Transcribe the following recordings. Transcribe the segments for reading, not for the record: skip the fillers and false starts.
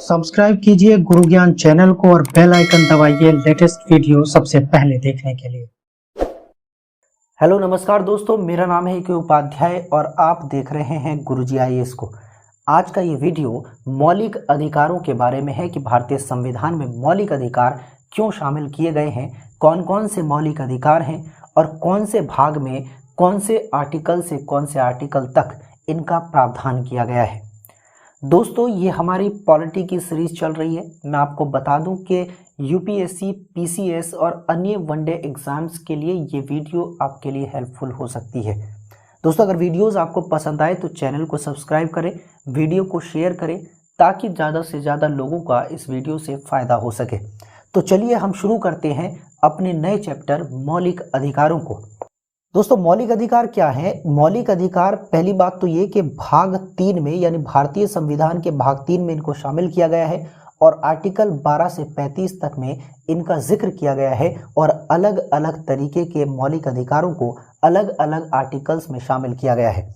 Subscribe कीजिए गुरु ज्ञान channel को और बेल आइकन दबाइए लेटेस्ट वीडियो सबसे पहले देखने के लिए। हेलो नमस्कार दोस्तों, मेरा नाम है के उपाध्याय और आप देख रहे हैं गुरुजी आईएएस को। आज का ये वीडियो मौलिक अधिकारों के बारे में है कि भारतीय संविधान में मौलिक अधिकार क्यों शामिल किए गए हैं, कौन कौन से मौलिक अधिकार हैं और कौन से भाग में कौन से आर्टिकल से कौन से आर्टिकल तक इनका प्रावधान किया गया है। दोस्तों, ये हमारी पॉलिटी की सीरीज चल रही है। मैं आपको बता दूं कि यूपीएससी, पीसीएस और अन्य वनडे एग्जाम्स के लिए ये वीडियो आपके लिए हेल्पफुल हो सकती है। दोस्तों, अगर वीडियोस आपको पसंद आए तो चैनल को सब्सक्राइब करें, वीडियो को शेयर करें ताकि ज़्यादा से ज़्यादा लोगों का इस वीडियो से फ़ायदा हो सके। तो चलिए हम शुरू करते हैं अपने नए चैप्टर मौलिक अधिकारों को। दोस्तों, मौलिक अधिकार क्या है? मौलिक अधिकार, पहली बात तो ये कि भाग 3 में यानी भारतीय संविधान के भाग 3 में इनको शामिल किया गया है और आर्टिकल 12 से 35 तक में इनका जिक्र किया गया है और अलग अलग तरीके के मौलिक अधिकारों को अलग अलग आर्टिकल्स में शामिल किया गया है।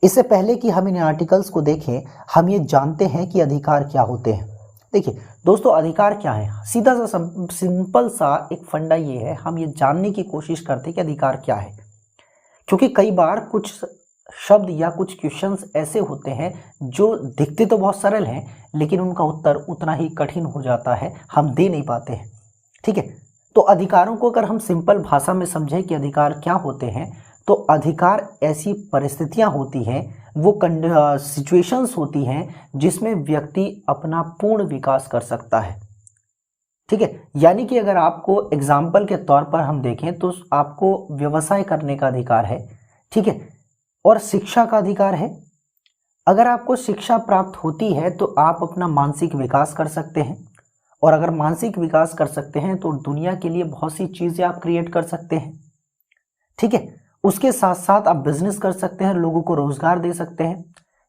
इससे पहले कि हम इन आर्टिकल्स को देखें, हम ये जानते हैं कि अधिकार क्या होते हैं। देखिए दोस्तों, अधिकार क्या है? सीधा सा सिंपल सा एक फंडा ये है, हम ये जानने की कोशिश करते हैं कि अधिकार क्या है, क्योंकि कई बार कुछ शब्द या कुछ क्वेश्चंस ऐसे होते हैं जो दिखते तो बहुत सरल हैं लेकिन उनका उत्तर उतना ही कठिन हो जाता है, हम दे नहीं पाते हैं। ठीक है, तो अधिकारों को अगर हम सिंपल भाषा में समझें कि अधिकार क्या होते हैं, तो अधिकार ऐसी परिस्थितियां होती हैं, वो सिचुएशंस होती हैं जिसमें व्यक्ति अपना पूर्ण विकास कर सकता है। ठीक है, यानी कि अगर आपको एग्जाम्पल के तौर पर हम देखें तो आपको व्यवसाय करने का अधिकार है, ठीक है, और शिक्षा का अधिकार है। अगर आपको शिक्षा प्राप्त होती है तो आप अपना मानसिक विकास कर सकते हैं, और अगर मानसिक विकास कर सकते हैं तो दुनिया के लिए बहुत सी चीज़ें आप क्रिएट कर सकते हैं। ठीक है, उसके साथ साथ आप बिजनेस कर सकते हैं, लोगों को रोजगार दे सकते हैं।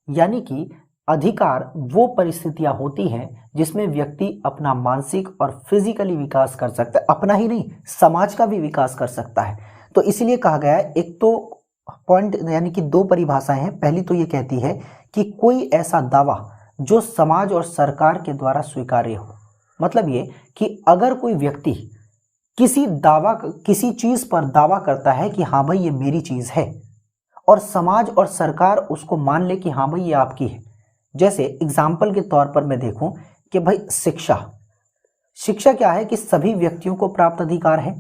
यानी कि अधिकार वो परिस्थितियां होती हैं जिसमें व्यक्ति अपना मानसिक और फिजिकली विकास कर सकता है, अपना ही नहीं समाज का भी विकास कर सकता है। तो इसीलिए कहा गया है, एक तो पॉइंट यानी कि दो परिभाषाएं हैं। पहली तो ये कहती है कि कोई ऐसा दावा जो समाज और सरकार के द्वारा स्वीकार्य हो। मतलब ये कि अगर कोई व्यक्ति किसी चीज पर दावा करता है कि हाँ भाई ये मेरी चीज है और समाज और सरकार उसको मान ले कि हाँ भाई ये आपकी है। जैसे एग्जाम्पल के तौर पर मैं देखूं कि भाई शिक्षा क्या है कि सभी व्यक्तियों को प्राप्त अधिकार है,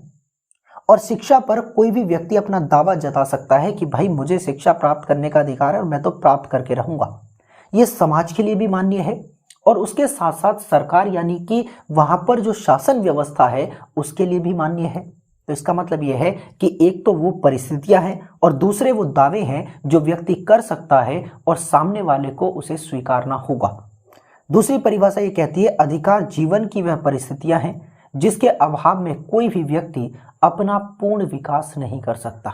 और शिक्षा पर कोई भी व्यक्ति अपना दावा जता सकता है कि भाई मुझे शिक्षा प्राप्त करने का अधिकार है और मैं तो प्राप्त करके रहूंगा। ये समाज के लिए भी मान्य है और उसके साथ साथ सरकार यानी कि वहां पर जो शासन व्यवस्था है उसके लिए भी मान्य है। तो इसका मतलब यह है कि एक तो वो परिस्थितियां हैं और दूसरे वो दावे हैं जो व्यक्ति कर सकता है और सामने वाले को उसे स्वीकारना होगा। दूसरी परिभाषा ये कहती है अधिकार जीवन की वह परिस्थितियां हैं जिसके अभाव में कोई भी व्यक्ति अपना पूर्ण विकास नहीं कर सकता।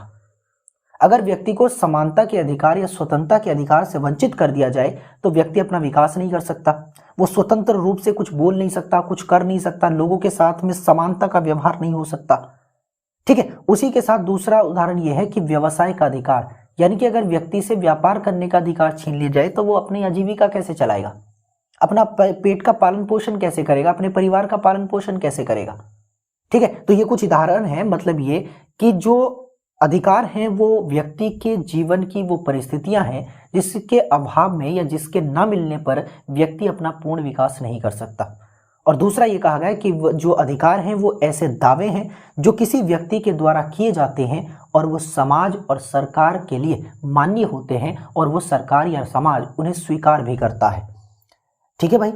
अगर व्यक्ति को समानता के अधिकार या स्वतंत्रता के अधिकार से वंचित कर दिया जाए तो व्यक्ति अपना विकास नहीं कर सकता। वो स्वतंत्र रूप से कुछ बोल नहीं सकता, कुछ कर नहीं सकता, लोगों के साथ में समानता का व्यवहार नहीं हो सकता। ठीक है, उसी के साथ दूसरा उदाहरण यह है कि व्यवसाय का अधिकार, यानी कि अगर व्यक्ति से व्यापार करने का अधिकार छीन लिया जाए तो वो अपनी आजीविका कैसे चलाएगा, अपना पेट का पालन पोषण कैसे करेगा, अपने परिवार का पालन पोषण कैसे करेगा। ठीक है, तो ये कुछ उदाहरण है। मतलब ये कि जो अधिकार हैं वो व्यक्ति के जीवन की वो परिस्थितियां हैं जिसके अभाव में या जिसके न मिलने पर व्यक्ति अपना पूर्ण विकास नहीं कर सकता। और दूसरा ये कहा गया है कि जो अधिकार हैं वो ऐसे दावे हैं जो किसी व्यक्ति के द्वारा किए जाते हैं और वो समाज और सरकार के लिए मान्य होते हैं और वो सरकार या समाज उन्हें स्वीकार भी करता है। ठीक है भाई,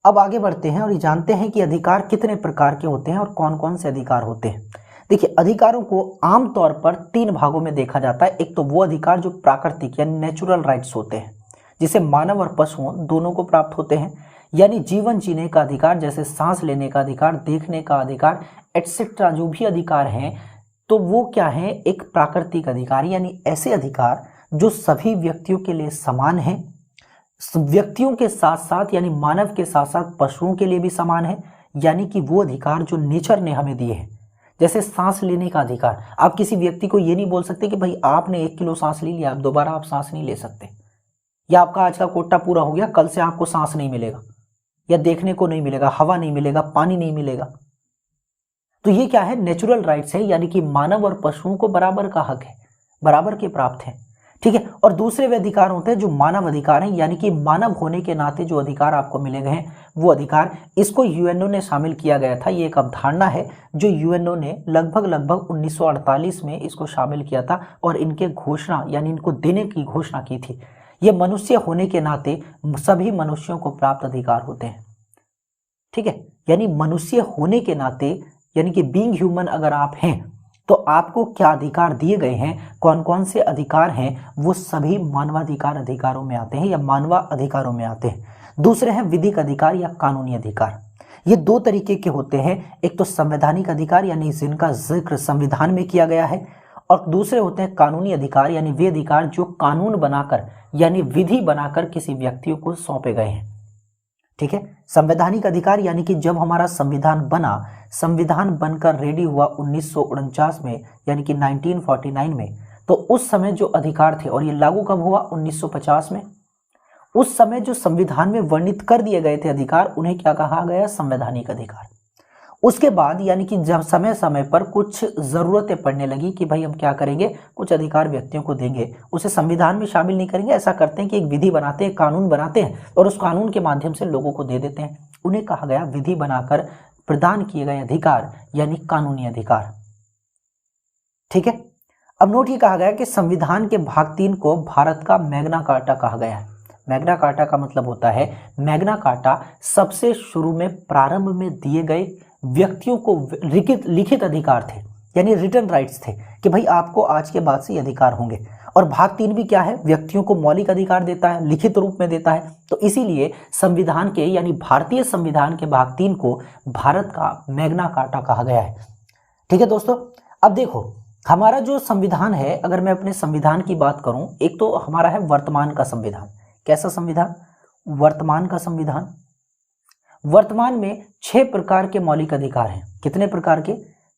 अब आगे बढ़ते हैं और ये जानते हैं कि अधिकार कितने प्रकार के होते हैं और कौन कौन से अधिकार होते हैं। देखिए, अधिकारों को आमतौर पर 3 भागों में देखा जाता है। एक तो वो अधिकार जो प्राकृतिक यानी नेचुरल राइट्स होते हैं, जिसे मानव और पशुओं दोनों को प्राप्त होते हैं, यानी जीवन जीने का अधिकार, जैसे सांस लेने का अधिकार, देखने का अधिकार एटसेट्रा, जो भी अधिकार हैं तो वो क्या है, एक प्राकृतिक अधिकार, यानी ऐसे अधिकार जो सभी व्यक्तियों के लिए समान हैं, व्यक्तियों के साथ साथ यानी मानव के साथ साथ पशुओं के लिए भी समान है। यानी कि वो अधिकार जो नेचर ने हमें दिए हैं, जैसे सांस लेने का अधिकार। आप किसी व्यक्ति को ये नहीं बोल सकते कि भाई आपने 1 किलो सांस ले लिया, अब दोबारा आप सांस नहीं ले सकते, या आपका आज का कोटा पूरा हो गया, कल से आपको सांस नहीं मिलेगा। या देखने को नहीं मिलेगा, हवा नहीं मिलेगा, पानी नहीं मिलेगा। तो ये क्या है, नेचुरल राइट्स है, यानी कि मानव और पशुओं को बराबर का हक है, बराबर के प्राप्त है। ठीक है। और दूसरे वे अधिकार होते हैं जो मानव अधिकार हैं, यानी कि मानव होने के नाते जो अधिकार आपको मिले गए हैं वो अधिकार, इसको यूएनओ ने शामिल किया गया था। ये एक अवधारणा है जो यूएनओ ने लगभग 1948 में इसको शामिल किया था और इनके घोषणा यानी इनको देने की घोषणा की थी। ये मनुष्य होने के नाते सभी मनुष्यों को प्राप्त अधिकार होते हैं। ठीक है, यानी मनुष्य होने के नाते, यानी कि बीइंग ह्यूमन अगर आप हैं तो आपको क्या अधिकार दिए गए हैं, कौन कौन से अधिकार हैं, वो सभी मानवाधिकार अधिकारों में आते हैं या मानवा अधिकारों में आते हैं। दूसरे हैं विधिक अधिकार या कानूनी अधिकार। ये दो तरीके के होते हैं, एक तो संवैधानिक अधिकार यानी जिनका जिक्र संविधान में किया गया है, और दूसरे होते हैं कानूनी अधिकार यानी वे अधिकार जो कानून बनाकर यानी विधि बनाकर किसी व्यक्ति को सौंपे गए हैं। ठीक है। संवैधानिक अधिकार यानी कि जब हमारा संविधान बना, संविधान बनकर रेडी हुआ 1949 में यानी कि 1949 में, तो उस समय जो अधिकार थे, और ये लागू कब हुआ, 1950 में, उस समय जो संविधान में वर्णित कर दिए गए थे अधिकार, उन्हें क्या कहा गया, संवैधानिक अधिकार। उसके बाद यानी कि जब समय समय पर कुछ जरूरतें पड़ने लगी कि भाई हम क्या करेंगे, कुछ अधिकार व्यक्तियों को देंगे, उसे संविधान में शामिल नहीं करेंगे, ऐसा करते हैं कि एक विधि बनाते हैं, कानून बनाते हैं और उस कानून के माध्यम से लोगों को दे देते हैं। उन्हें कहा गया विधि बनाकर प्रदान किए गए अधिकार यानी कानूनी अधिकार। ठीक है। अब नोट ये कहा गया कि संविधान के भाग 3 को भारत का मैग्ना कार्टा कहा गया है। मैग्ना कार्टा का मतलब होता है, मैग्ना कार्टा सबसे शुरू में प्रारंभ में दिए गए व्यक्तियों को लिखित अधिकार थे, यानी रिटन राइट्स थे कि भाई आपको आज के बाद से ये अधिकार होंगे। और भाग 3 भी क्या है, व्यक्तियों को मौलिक अधिकार देता है, लिखित रूप में देता है। तो इसीलिए संविधान के यानी भारतीय संविधान के भाग 3 को भारत का मैग्ना कार्टा कहा गया है। ठीक है दोस्तों, अब देखो हमारा जो संविधान है, अगर मैं अपने संविधान की बात करूं, एक तो हमारा है वर्तमान का संविधान। कैसा संविधान, वर्तमान का संविधान। वर्तमान में 6 प्रकार के मौलिक अधिकार हैं। कितने प्रकार के,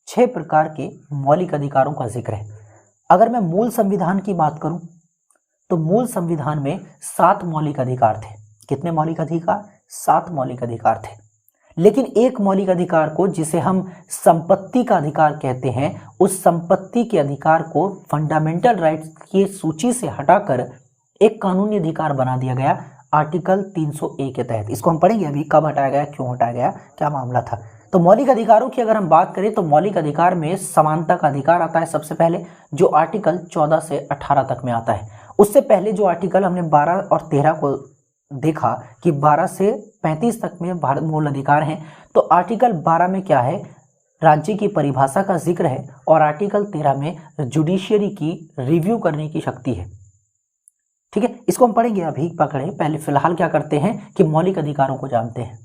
6 प्रकार के मौलिक अधिकारों का जिक्र है। अगर मैं मूल संविधान की बात करूं तो मूल संविधान में 7 मौलिक अधिकार थे। कितने मौलिक अधिकार, 7 मौलिक अधिकार थे। लेकिन एक मौलिक अधिकार को, जिसे हम संपत्ति का अधिकार कहते हैं, उस संपत्ति के अधिकार को फंडामेंटल राइट्स की सूची से हटाकर एक कानूनी अधिकार बना दिया गया आर्टिकल 301 के तहत। इसको हम पढ़ेंगे अभी, कब हटाया गया, क्यों हटाया गया, क्या मामला था। तो मौलिक अधिकारों की अगर हम बात करें तो मौलिक अधिकार में समानता का अधिकार आता है सबसे पहले, जो आर्टिकल 14 से 18 तक में आता है। उससे पहले जो आर्टिकल हमने 12 और 13 को देखा कि 12 से 35 तक में भारत मूल अधिकार हैं, तो आर्टिकल 12 में क्या है, राज्य की परिभाषा का जिक्र है, और आर्टिकल 13 में जुडिशियरी की रिव्यू करने की शक्ति है। ठीक है, इसको हम पढ़ेंगे, अभी पकड़े, पहले फिलहाल क्या करते हैं कि मौलिक अधिकारों को जानते हैं।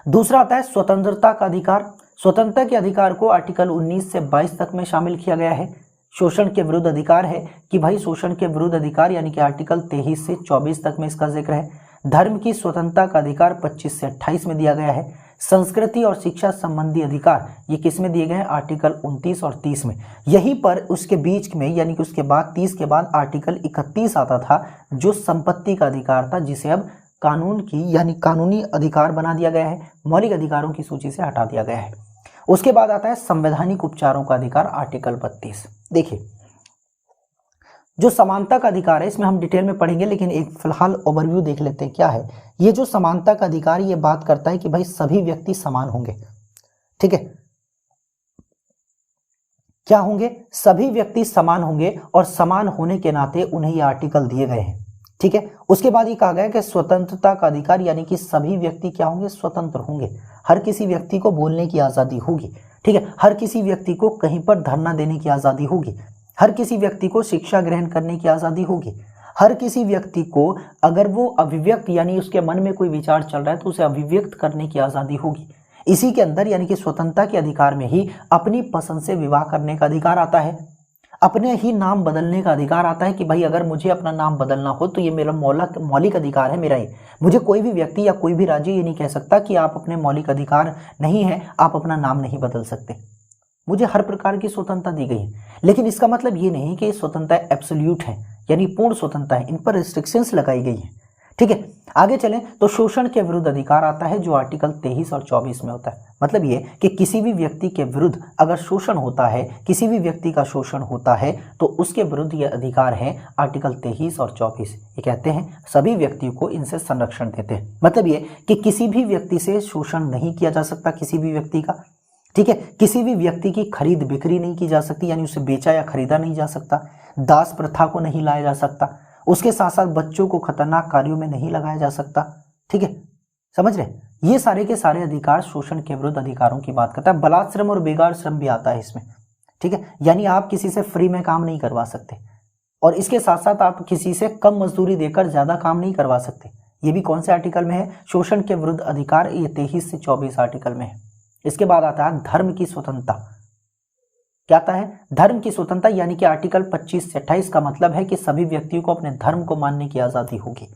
दूसरा आता है स्वतंत्रता का अधिकार। स्वतंत्रता के अधिकार को आर्टिकल 19 से 22 तक में शामिल किया गया है। शोषण के विरुद्ध अधिकार है कि भाई शोषण के विरुद्ध अधिकार यानी कि आर्टिकल 23 से 24 तक में इसका जिक्र है। धर्म की स्वतंत्रता का अधिकार 25 से 28 में दिया गया है। संस्कृति और शिक्षा संबंधी अधिकार ये किस में दिए गए हैं, आर्टिकल 29 और 30 में। यहीं पर उसके बीच में यानी कि उसके बाद 30 के बाद आर्टिकल 31 आता था, जो संपत्ति का अधिकार था, जिसे अब कानून की यानी कानूनी अधिकार बना दिया गया है, मौलिक अधिकारों की सूची से हटा दिया गया है। उसके बाद आता है संवैधानिक उपचारों का अधिकार, आर्टिकल 32। देखिए जो समानता का अधिकार है, इसमें हम डिटेल में पढ़ेंगे, लेकिन एक फिलहाल ओवरव्यू देख लेते हैं क्या है। ये जो समानता का अधिकार ये बात करता है कि भाई सभी व्यक्ति समान होंगे। ठीक है, क्या होंगे, सभी व्यक्ति समान होंगे और समान होने के नाते उन्हें ये आर्टिकल दिए गए हैं। ठीक है, उसके बाद ये कहा गया कि स्वतंत्रता का अधिकार यानी कि सभी व्यक्ति क्या होंगे, स्वतंत्र होंगे। हर किसी व्यक्ति को बोलने की आजादी होगी। ठीक है, हर किसी व्यक्ति को कहीं पर धरना देने की आजादी होगी। हर किसी व्यक्ति को शिक्षा ग्रहण करने की आजादी होगी। हर किसी व्यक्ति को अगर वो अभिव्यक्त यानी उसके मन में कोई विचार चल रहा है तो उसे अभिव्यक्त करने की आजादी होगी। इसी के अंदर यानी कि स्वतंत्रता के अधिकार में ही अपनी पसंद से विवाह करने का अधिकार आता है। अपने ही नाम बदलने का अधिकार आता है कि भाई अगर मुझे अपना नाम बदलना हो तो ये मेरा मौलिक अधिकार है मेरा ही। मुझे कोई भी व्यक्ति या कोई भी राज्य ये नहीं कह सकता कि आप अपने मौलिक अधिकार नहीं है, आप अपना नाम नहीं बदल सकते। मुझे हर प्रकार की स्वतंत्रता दी गई है, लेकिन इसका मतलब ये नहीं कि स्वतंत्रता एब्सोल्यूट है यानी पूर्ण स्वतंत्रता है। इन पर रिस्ट्रिक्शंस लगाई गई हैं। ठीक है, आगे चलें तो शोषण के विरुद्ध अधिकार आता है जो आर्टिकल 23 और 24 में होता है। मतलब ये कि किसी भी व्यक्ति के विरुद्ध अगर शोषण होता है, किसी भी व्यक्ति का शोषण होता है तो उसके विरुद्ध ये अधिकार है आर्टिकल 23 और 24। ये कहते हैं सभी व्यक्तियों को इनसे संरक्षण देते हैं। मतलब ये कि किसी भी व्यक्ति से शोषण नहीं किया जा सकता, किसी भी व्यक्ति का, ठीक है, किसी भी व्यक्ति की खरीद बिक्री नहीं की जा सकती, यानी उसे बेचा या खरीदा नहीं जा सकता, दास प्रथा को नहीं लाया जा सकता, उसके साथ साथ बच्चों को खतरनाक कार्यों में नहीं लगाया जा सकता। ठीक है, समझ रहे, ये सारे के सारे अधिकार शोषण के विरुद्ध अधिकारों की बात करता है। बलात् श्रम और बेगार श्रम भी आता है इसमें। ठीक है, यानी आप किसी से फ्री में काम नहीं करवा सकते और इसके साथ साथ आप किसी से कम मजदूरी देकर ज्यादा काम नहीं करवा सकते। ये भी कौन से आर्टिकल में है? शोषण के विरुद्ध अधिकार, ये 23 से 24 आर्टिकल में है। इसके बाद आता है धर्म की स्वतंत्रता। क्या आता है? धर्म की स्वतंत्रता, यानी कि आर्टिकल 25 से 28 का मतलब है कि सभी व्यक्तियों को अपने धर्म को मानने की आजादी होगी,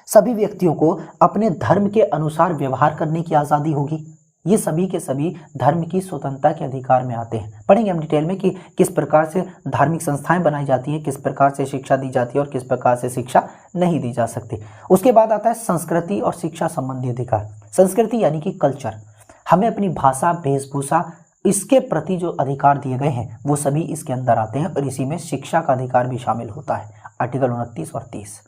सभी व्यक्तियों को अपने धर्म के अनुसार व्यवहार करने की आजादी होगी। ये सभी के सभी धर्म की स्वतंत्रता के अधिकार में आते हैं। पढ़ेंगे हम डिटेल में कि किस प्रकार से धार्मिक संस्थाएं बनाई जाती हैं, किस प्रकार से शिक्षा दी जाती है और किस प्रकार से शिक्षा नहीं दी जा सकती। उसके बाद आता है संस्कृति और शिक्षा संबंधी अधिकार। संस्कृति यानी कि कल्चर, हमें अपनी भाषा, वेशभूषा, इसके प्रति जो अधिकार दिए गए हैं वो सभी इसके अंदर आते हैं और इसी में शिक्षा का अधिकार भी शामिल होता है, आर्टिकल 29 और 30।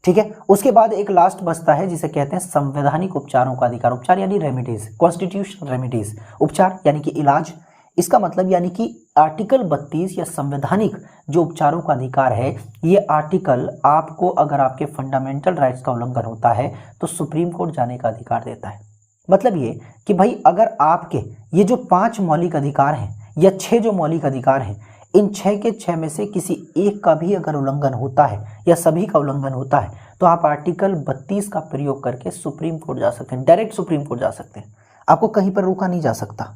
ठीक है, उसके बाद एक लास्ट बचता है जिसे कहते हैं संवैधानिक उपचारों का अधिकार। उपचार यानी रेमेडीज, कॉन्स्टिट्यूशनल रेमेडीज। उपचार यानी कि इलाज, इसका मतलब यानी कि आर्टिकल 32 या संवैधानिक जो उपचारों का अधिकार है, ये आर्टिकल आपको अगर आपके फंडामेंटल राइट्स का उल्लंघन होता है तो सुप्रीम कोर्ट जाने का अधिकार देता है। मतलब ये कि भाई अगर आपके ये जो 5 मौलिक अधिकार हैं या 6 जो मौलिक अधिकार हैं, इन 6 के 6 में से किसी एक का भी अगर उल्लंघन होता है या सभी का उल्लंघन होता है तो आप आर्टिकल 32 का प्रयोग करके सुप्रीम कोर्ट जा सकते हैं, डायरेक्ट सुप्रीम कोर्ट जा सकते हैं, आपको कहीं पर रोका नहीं जा सकता।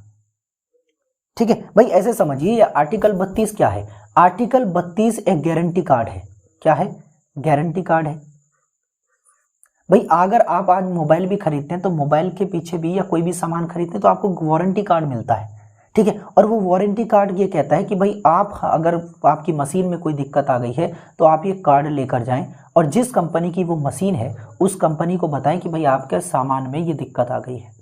ठीक है भाई, ऐसे समझिए आर्टिकल 32 क्या है? आर्टिकल 32 एक गारंटी कार्ड है। क्या है? गारंटी कार्ड है। भाई अगर आप आज मोबाइल भी खरीदते हैं तो मोबाइल के पीछे भी या कोई भी सामान खरीदते हैं तो आपको वारंटी कार्ड मिलता है। ठीक है, और वो वारंटी कार्ड ये कहता है कि भाई आप अगर आपकी मशीन में कोई दिक्कत आ गई है तो आप ये कार्ड लेकर जाएं और जिस कंपनी की वो मशीन है उस कंपनी को बताएं कि भाई आपके सामान में ये दिक्कत आ गई है।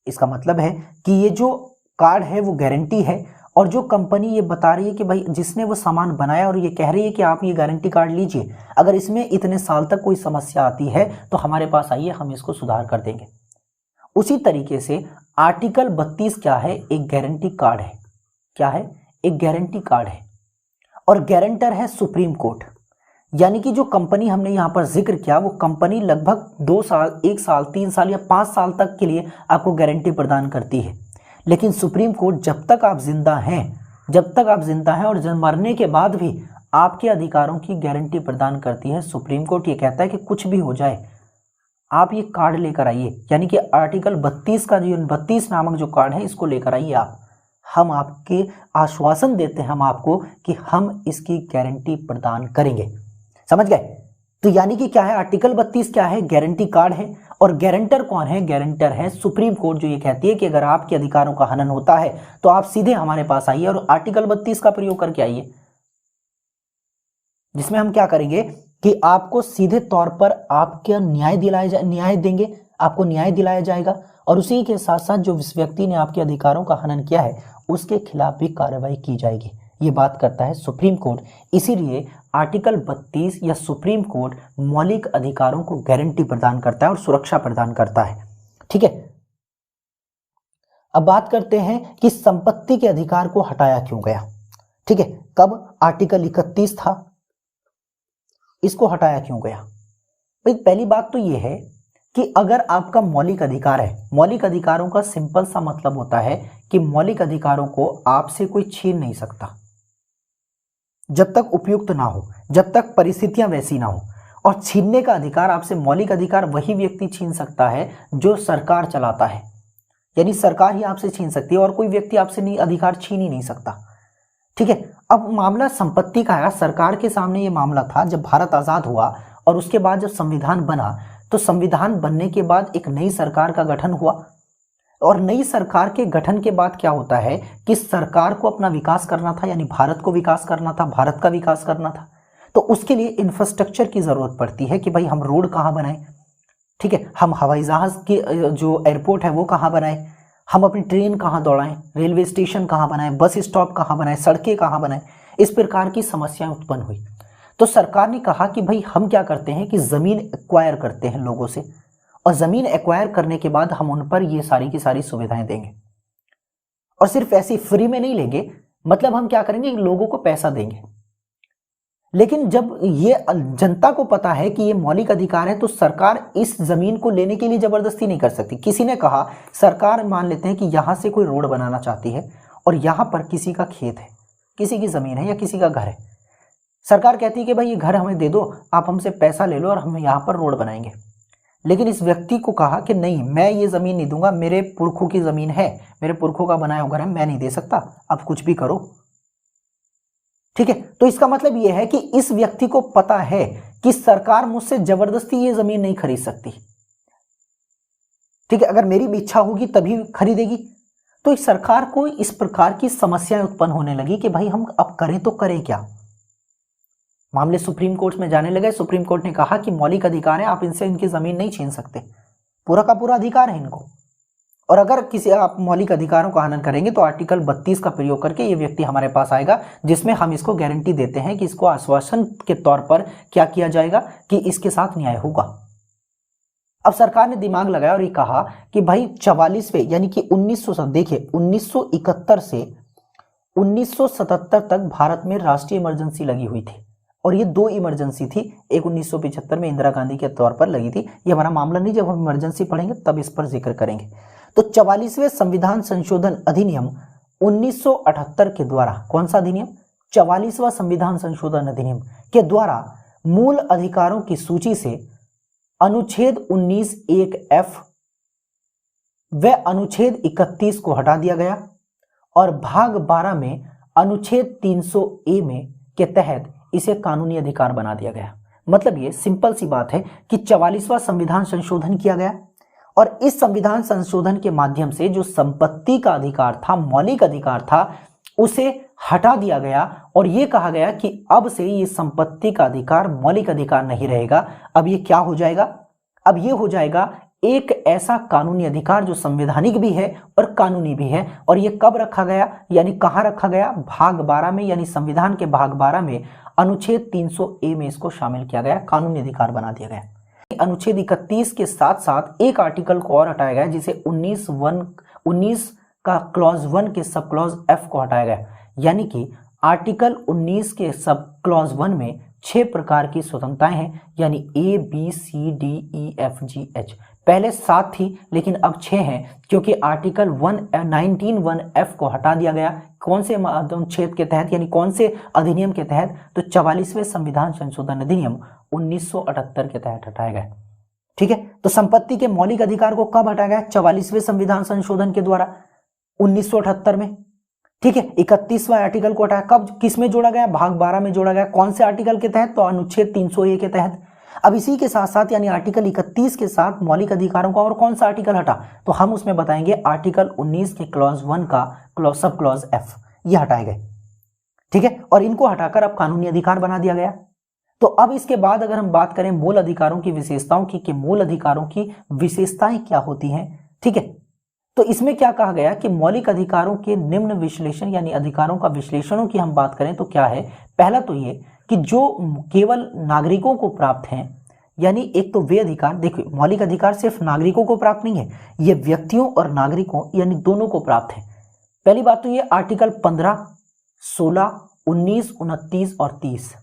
इसका मतलब है कि ये जो कार्ड है वो गारंटी है और जो कंपनी ये बता रही है कि भाई जिसने वो सामान बनाया और ये कह रही है कि आप ये गारंटी कार्ड लीजिए, अगर इसमें इतने साल तक कोई समस्या आती है तो हमारे पास आइए, हम इसको सुधार कर देंगे। उसी तरीके से आर्टिकल 32 क्या है? एक गारंटी कार्ड है। क्या है? एक गारंटी कार्ड है और गारंटर है सुप्रीम कोर्ट। यानी कि जो कंपनी हमने यहाँ पर जिक्र किया वो कंपनी लगभग 2 साल, 1 साल, 3 साल या 5 साल तक के लिए आपको गारंटी प्रदान करती है। लेकिन सुप्रीम कोर्ट जब तक आप जिंदा हैं और मरने के बाद भी आपके अधिकारों की गारंटी प्रदान करती है सुप्रीम कोर्ट। ये कहता है कि कुछ भी हो जाए आप ये कार्ड लेकर आइए, यानी कि आर्टिकल 32 का जो 32 नामक जो कार्ड है इसको लेकर आइए आप, हम आपके आश्वासन देते हैं हम आपको कि हम इसकी गारंटी प्रदान करेंगे। समझ गए? तो यानी कि क्या है? आर्टिकल 32 क्या है? गारंटी कार्ड है। और गारंटर कौन है? गारंटर है सुप्रीम कोर्ट, जो ये कहती है कि अगर आपके अधिकारों का हनन होता है तो आप सीधे हमारे पास आइए और आर्टिकल 32 का प्रयोग करके आइए, जिसमें हम क्या करेंगे कि आपको सीधे तौर पर आपका न्याय देंगे, आपको न्याय दिलाया जाएगा और उसी के साथ साथ जो इस व्यक्ति ने आपके अधिकारों का हनन किया है उसके खिलाफ भी कार्रवाई की जाएगी। ये बात करता है सुप्रीम कोर्ट। इसीलिए आर्टिकल 32 या सुप्रीम कोर्ट मौलिक अधिकारों को गारंटी प्रदान करता है और सुरक्षा प्रदान करता है। ठीक है, अब बात करते हैं कि संपत्ति के अधिकार को हटाया क्यों गया। ठीक है, कब? आर्टिकल 31 था, इसको हटाया क्यों गया? भाई पहली बात तो यह है कि अगर आपका मौलिक अधिकार है, मौलिक अधिकारों का सिंपल सा मतलब होता है कि मौलिक अधिकारों को आपसे कोई छीन नहीं सकता जब तक उपयुक्त ना हो, जब तक परिस्थितियां वैसी ना हो। और छीनने का अधिकार आपसे, मौलिक अधिकार वही व्यक्ति छीन सकता है जो सरकार चलाता है, यानी सरकार ही आपसे छीन सकती है और कोई व्यक्ति आपसे अधिकार छीन ही नहीं सकता। ठीक है, अब मामला संपत्ति का है। सरकार के सामने ये मामला था जब भारत आजाद हुआ और उसके बाद जब संविधान बना तो संविधान बनने के बाद एक नई सरकार का गठन हुआ और नई सरकार के गठन के बाद क्या होता है कि सरकार को अपना विकास करना था, यानी भारत को विकास करना था, भारत का विकास करना था। तो उसके लिए इंफ्रास्ट्रक्चर की ज़रूरत पड़ती है कि भाई हम रोड कहाँ बनाएं, ठीक है, हम हवाई जहाज़ की जो एयरपोर्ट है वो कहाँ बनाएं, हम अपनी ट्रेन कहाँ दौड़ाएं, रेलवे स्टेशन कहाँ बनाएं, बस स्टॉप कहाँ बनाएं, सड़कें कहाँ बनाएं। इस प्रकार की समस्याएं उत्पन्न हुई। तो सरकार ने कहा कि भाई हम क्या करते हैं कि ज़मीन एक्वायर करते हैं लोगों से, और ज़मीन एक्वायर करने के बाद हम उन पर ये सारी की सारी सुविधाएं देंगे, और सिर्फ ऐसे फ्री में नहीं लेंगे, मतलब हम क्या करेंगे, लोगों को पैसा देंगे। लेकिन जब ये जनता को पता है कि ये मौलिक अधिकार है, तो सरकार इस जमीन को लेने के लिए जबरदस्ती नहीं कर सकती। किसी ने कहा, सरकार मान लेते हैं कि यहां से कोई रोड बनाना चाहती है और यहां पर किसी का खेत है, किसी की जमीन है या किसी का घर है, सरकार कहती है कि भाई ये घर हमें दे दो, आप हमसे पैसा ले लो और हम यहां पर रोड बनाएंगे। लेकिन इस व्यक्ति को कहा कि नहीं, मैं ये जमीन नहीं दूंगा, मेरे पुरखों की जमीन है, मेरे पुरखों का बनाया हुआ घर है, मैं नहीं दे सकता, आप कुछ भी करो, ठीक है। तो इसका मतलब यह है कि इस व्यक्ति को पता है कि सरकार मुझसे जबरदस्ती ये जमीन नहीं खरीद सकती, ठीक है, अगर मेरी भी इच्छा होगी तभी खरीदेगी। तो इस सरकार को इस प्रकार की समस्याएं उत्पन्न होने लगी कि भाई हम अब करें तो करें क्या। मामले सुप्रीम कोर्ट में जाने लगे। सुप्रीम कोर्ट ने कहा कि मौलिक अधिकार है, आप इनसे इनकी जमीन नहीं छीन सकते, पूरा का पूरा अधिकार है इनको, और अगर किसी आप मौलिक अधिकारों का हनन करेंगे तो आर्टिकल 32 का प्रयोग करके ये व्यक्ति हमारे पास आएगा, जिसमें हम इसको गारंटी देते हैं कि इसको आश्वासन के तौर पर क्या किया जाएगा कि इसके साथ न्याय होगा। अब सरकार ने दिमाग लगाया और ये कहा कि भाई 44वें यानी कि 1971 से 1977 तक भारत में राष्ट्रीय इमरजेंसी लगी हुई थी, और ये 2 इमरजेंसी थी, एक 1975 में इंदिरा गांधी के तौर पर लगी थी। ये हमारा मामला नहीं, जब हम इमरजेंसी पढ़ेंगे तब इस पर जिक्र करेंगे। तो 44वें संविधान संशोधन अधिनियम 1978 के द्वारा, कौन सा अधिनियम, 44वां संविधान संशोधन अधिनियम के द्वारा मूल अधिकारों की सूची से अनुच्छेद 19(1)(f) व अनुच्छेद 31 को हटा दिया गया, और भाग 12 में अनुच्छेद 300(a) में के तहत इसे कानूनी अधिकार बना दिया गया। मतलब ये सिंपल सी बात है कि 44वां संविधान संशोधन किया गया, और इस संविधान संशोधन के माध्यम से जो संपत्ति का अधिकार था, मौलिक अधिकार था, उसे हटा दिया गया, और ये कहा गया कि अब से ये संपत्ति का अधिकार मौलिक अधिकार नहीं रहेगा। अब ये क्या हो जाएगा, अब ये हो जाएगा एक ऐसा कानूनी अधिकार जो संवैधानिक भी है और कानूनी भी है। और ये कब रखा गया, यानी कहाँ रखा गया, भाग 12 में, यानी संविधान के भाग 12 में अनुच्छेद 300(a) में इसको शामिल किया गया, कानूनी अधिकार बना दिया गया। अनुच्छेद 31 के साथ साथ एक आर्टिकल को और हटाया गया, जिसे 19 का क्लॉज 1 के सब क्लॉज F को हटाया गया, यानी कि आर्टिकल 19 के सब क्लॉज 1 में 6 प्रकार की स्वतंत्रताएं हैं, यानी A, B, C, D, E, F, G, H। पहले 7 थी लेकिन अब 6 हैं, क्योंकि आर्टिकल 19(1)(f) को हटा दिया गया। कौन से अनुच्छेद के तहत, यानी कौन से अधिनियम के तहत, तो 44वें संविधान संशोधन अधिनियम 1978 के तहत हटाया गया, ठीक है। तो संपत्ति के मौलिक अधिकार को कब हटाया गया, 44वें संविधान संशोधन के द्वारा 1978 में, ठीक है। 31वां आर्टिकल को हटाया, कब, किस में जोड़ा गया, भाग 12 में जोड़ा गया, कौन से आर्टिकल के तहत, तो अनुच्छेद 300(a) के तहत। अब इसी के साथ साथ यानी आर्टिकल 31 के साथ मौलिक अधिकारों का और कौन सा आर्टिकल हटा, तो हम उसमें बताएंगे आर्टिकल 19 के क्लॉज 1 का सब क्लॉज F, ये हटाए गए, ठीक है। और इनको हटाकर अब कानूनी अधिकार बना दिया गया। तो अब इसके बाद अगर हम बात करें मूल अधिकारों की विशेषताओं की, कि मूल अधिकारों की विशेषताएं क्या होती हैं, ठीक है। तो इसमें क्या कहा गया कि मौलिक अधिकारों के निम्न विश्लेषण, यानी अधिकारों का विश्लेषणों की हम बात करें तो क्या है, पहला तो ये कि जो केवल नागरिकों को प्राप्त हैं, यानी एक तो वे अधिकार, देखिए मौलिक अधिकार सिर्फ नागरिकों को प्राप्त नहीं है, ये व्यक्तियों और नागरिकों यानी दोनों को प्राप्त है। पहली बात तो ये आर्टिकल 15, 16, 19, 29 और 30,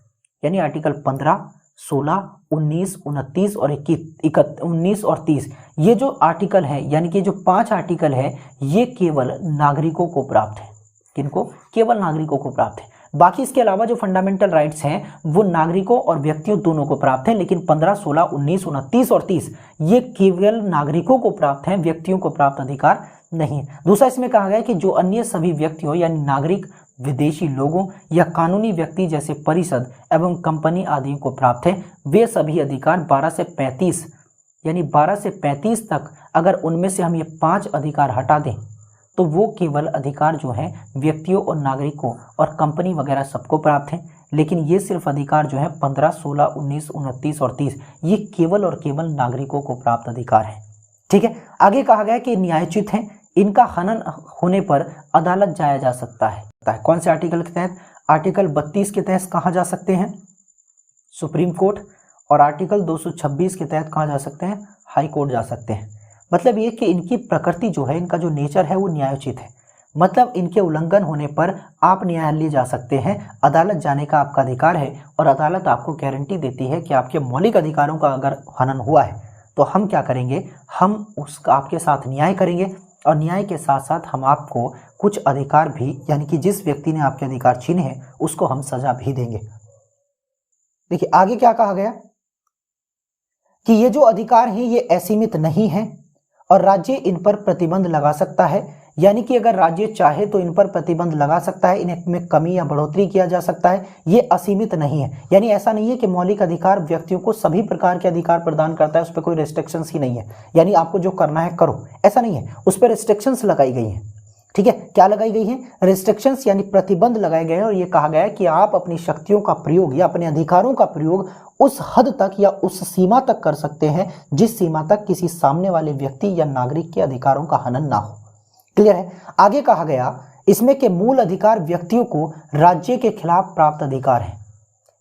यानी आर्टिकल 15, 16, 19, 29 और 19 और 30, ये जो आर्टिकल है, यानी कि जो 5 आर्टिकल है, ये केवल नागरिकों को प्राप्त है। किनको, केवल नागरिकों को प्राप्त है। बाकी इसके अलावा जो फंडामेंटल राइट्स हैं वो नागरिकों और व्यक्तियों दोनों को प्राप्त है, लेकिन 15, 16, 19, 29 और 30 ये केवल नागरिकों को प्राप्त हैं, व्यक्तियों को प्राप्त अधिकार नहीं है। दूसरा इसमें कहा गया कि जो अन्य सभी व्यक्तियों यानी नागरिक, विदेशी लोगों या कानूनी व्यक्ति जैसे परिषद एवं कंपनी आदि को प्राप्त है, वे सभी अधिकार 12 से 35 यानी 12 से 35 तक, अगर उनमें से हम ये 5 अधिकार हटा दें तो वो केवल अधिकार जो है व्यक्तियों और नागरिकों और कंपनी वगैरह सबको प्राप्त हैं। लेकिन ये सिर्फ अधिकार जो है 15, 16, 19, 29 और 30 ये केवल और केवल नागरिकों को प्राप्त अधिकार है। ठीक है, आगे कहा गया कि न्यायोचित हैं, इनका हनन होने पर अदालत जाया जा सकता है। कौन से आर्टिकल के तहत? आर्टिकल 32 के तहत कहाँ जा सकते हैं? Supreme court. और आर्टिकल 226 के तहत कहाँ जा सकते हैं? हाई कोर्ट जा सकते हैं। मतलब ये कि इनकी प्रकृति जो है, इनका जो नेचर है वो न्यायोचित है। मतलब इनके उल्लंघन होने पर आप न्यायालय जा सकते हैं, अदालत जाने का आपका अधिकार है और अदालत आपको गारंटी देती है कि आपके मौलिक अधिकारों का अगर हनन हुआ है तो हम क्या करेंगे, हम उसका आपके साथ न्याय करेंगे और न्याय के साथ साथ हम आपको कुछ अधिकार भी, यानी कि जिस व्यक्ति ने आपके अधिकार छीने हैं उसको हम सजा भी देंगे। देखिए आगे क्या कहा गया कि ये जो अधिकार हैं ये असीमित नहीं है और राज्य इन पर प्रतिबंध लगा सकता है। यानी कि अगर राज्य चाहे तो इन पर प्रतिबंध लगा सकता है, इनमें कमी या बढ़ोतरी किया जा सकता है, ये असीमित नहीं है। यानी ऐसा नहीं है कि मौलिक अधिकार व्यक्तियों को सभी प्रकार के अधिकार प्रदान करता है, उस पर कोई रेस्ट्रिक्शंस ही नहीं है, यानी आपको जो करना है करो, ऐसा नहीं है, उस पर रेस्ट्रिक्शंस लगाई गई हैं। ठीक है, क्या लगाई गई है? रेस्ट्रिक्शंस यानी प्रतिबंध लगाए गए हैं और ये कहा गया है कि आप अपनी शक्तियों का प्रयोग या अपने अधिकारों का प्रयोग उस हद तक या उस सीमा तक कर सकते हैं जिस सीमा तक किसी सामने वाले व्यक्ति या नागरिक के अधिकारों का हनन ना हो। क्लियर है? आगे कहा गया इसमें के मूल अधिकार व्यक्तियों को राज्य के खिलाफ प्राप्त अधिकार है।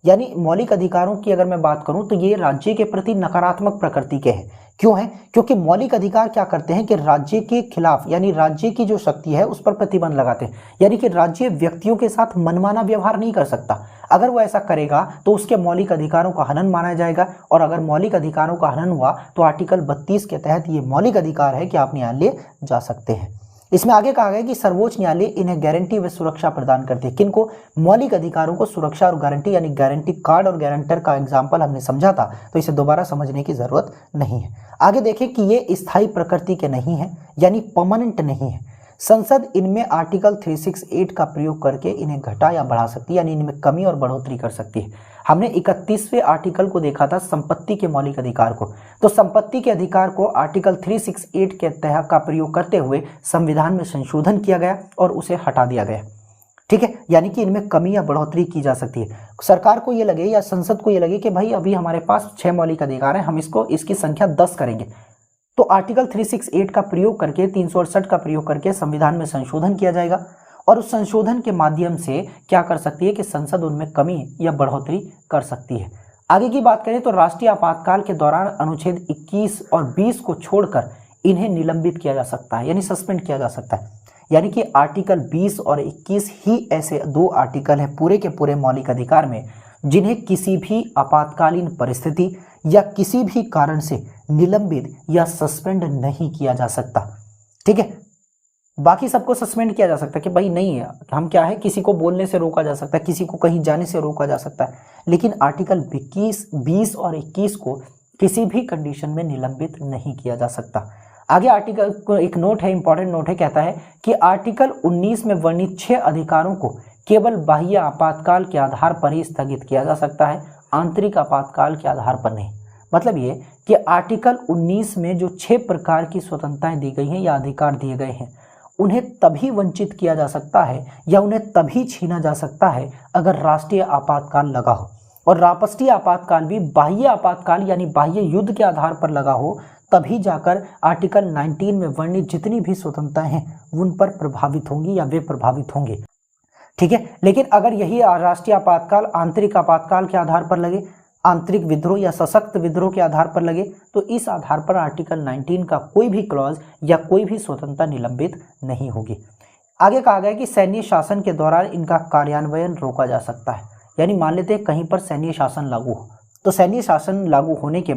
यानी मौलिक अधिकारों की अगर मैं बात करूं तो ये राज्य के प्रति नकारात्मक प्रकृति के हैं। क्यों है? क्योंकि मौलिक अधिकार क्या करते हैं कि राज्य के खिलाफ, यानी राज्य की जो शक्ति है उस पर प्रतिबंध लगाते हैं। यानी कि राज्य व्यक्तियों के साथ मनमाना व्यवहार नहीं कर सकता। अगर वो ऐसा करेगा तो उसके मौलिक अधिकारों का हनन माना जाएगा और अगर मौलिक अधिकारों का हनन हुआ तो आर्टिकल 32 के तहत ये मौलिक अधिकार है कि आप न्यायालय जा सकते हैं। इसमें आगे कहा गया कि सर्वोच्च न्यायालय इन्हें गारंटी व सुरक्षा प्रदान करती है। किनको? मौलिक अधिकारों को सुरक्षा और गारंटी, यानी गारंटी कार्ड और गारंटर का एग्जाम्पल हमने समझा था, तो इसे दोबारा समझने की जरूरत नहीं है। आगे देखें कि ये स्थायी प्रकृति के नहीं है, यानी परमानेंट नहीं है। संसद इनमें आर्टिकल 368 का प्रयोग करके इन्हें घटा या बढ़ा सकती है, यानी इनमें कमी और बढ़ोतरी कर सकती है। हमने 31वें आर्टिकल को देखा था, संपत्ति के मौलिक अधिकार को। तो संपत्ति के अधिकार को आर्टिकल 368 के तहत का प्रयोग करते हुए संविधान में संशोधन किया गया और उसे हटा दिया गया। ठीक है, यानी कि इनमें कमी या बढ़ोतरी की जा सकती है। सरकार को ये लगे या संसद को ये लगे कि भाई अभी हमारे पास 6 मौलिक अधिकार है, हम इसकी संख्या 10 करेंगे, तो आर्टिकल 368 का प्रयोग करके, 368 का प्रयोग करके संविधान में संशोधन किया जाएगा और उस संशोधन के माध्यम से क्या कर सकती है कि संसद उनमें कमी या बढ़ोतरी कर सकती है। आगे की बात करें तो राष्ट्रीय आपातकाल के दौरान अनुच्छेद 21 और 20 को छोड़कर इन्हें निलंबित किया जा सकता है, यानी सस्पेंड किया जा सकता है। यानी कि आर्टिकल 20 और 21 ही ऐसे 2 आर्टिकल हैं पूरे के पूरे मौलिक अधिकार में जिन्हें किसी भी आपातकालीन परिस्थिति या किसी भी कारण से निलंबित या सस्पेंड नहीं किया जा सकता। ठीक है, बाकी सबको सस्पेंड किया जा सकता है कि भाई नहीं है, हम क्या है, किसी को बोलने से रोका जा सकता है, किसी को कहीं जाने से रोका जा सकता है, लेकिन आर्टिकल 20 और 21 को किसी भी कंडीशन में निलंबित नहीं किया जा सकता। आगे आर्टिकल को एक नोट है, इंपॉर्टेंट नोट है, कहता है कि आर्टिकल 19 में वर्णित 6 अधिकारों को केवल बाह्य आपातकाल के आधार पर ही स्थगित किया जा सकता है, आंतरिक आपातकाल के आधार पर नहीं। मतलब ये कि आर्टिकल 19 में जो 6 प्रकार की स्वतंत्रताएं दी गई हैं या अधिकार दिए गए हैं उन्हें तभी वंचित किया जा सकता है या उन्हें तभी छीना जा सकता है अगर राष्ट्रीय आपातकाल लगा हो, और राष्ट्रीय आपातकाल भी बाह्य आपातकाल यानी बाह्य युद्ध के आधार पर लगा हो, तभी जाकर आर्टिकल 19 में वर्णित जितनी भी स्वतंत्रताएं हैं उन पर प्रभावित होंगी या वे प्रभावित होंगे। ठीक है, लेकिन अगर यही राष्ट्रीय आपातकाल आंतरिक आपातकाल के आधार पर लगे, आंतरिक विद्रोह या सशक्त विद्रोह के आधार पर लगे, तो इस आधार पर आर्टिकल 19 का कोई भी क्लॉज या कोई भी स्वतंत्रता निलंबित नहीं होगी। आगे कहा गया कि सैन्य शासन के दौरान इनका कार्यान्वयन रोका जा सकता है। यानी मान लेते हैं कहीं पर सैन्य शासन लागू हो, तो सैन्य शासन लागू होने के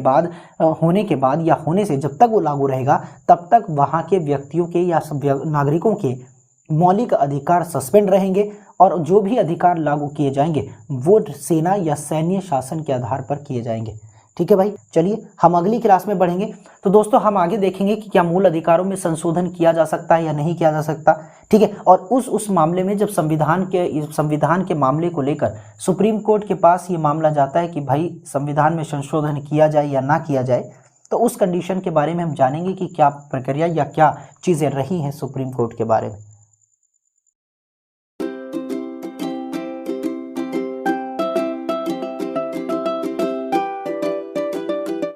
बाद या होने से जब तक वो लागू रहेगा तब तक वहाँ के व्यक्तियों के या नागरिकों के मौलिक अधिकार सस्पेंड रहेंगे और जो भी अधिकार लागू किए जाएंगे वो सेना या सैन्य शासन के आधार पर किए जाएंगे। ठीक है भाई, चलिए हम अगली क्लास में बढ़ेंगे। तो दोस्तों हम आगे देखेंगे कि क्या मूल अधिकारों में संशोधन किया जा सकता है या नहीं किया जा सकता। ठीक है, और उस मामले में जब संविधान के मामले को लेकर सुप्रीम कोर्ट के पास ये मामला जाता है कि भाई संविधान में संशोधन किया जाए या ना किया जाए, तो उस कंडीशन के बारे में हम जानेंगे कि क्या प्रक्रिया या क्या चीज़ें रही हैं सुप्रीम कोर्ट के बारे में।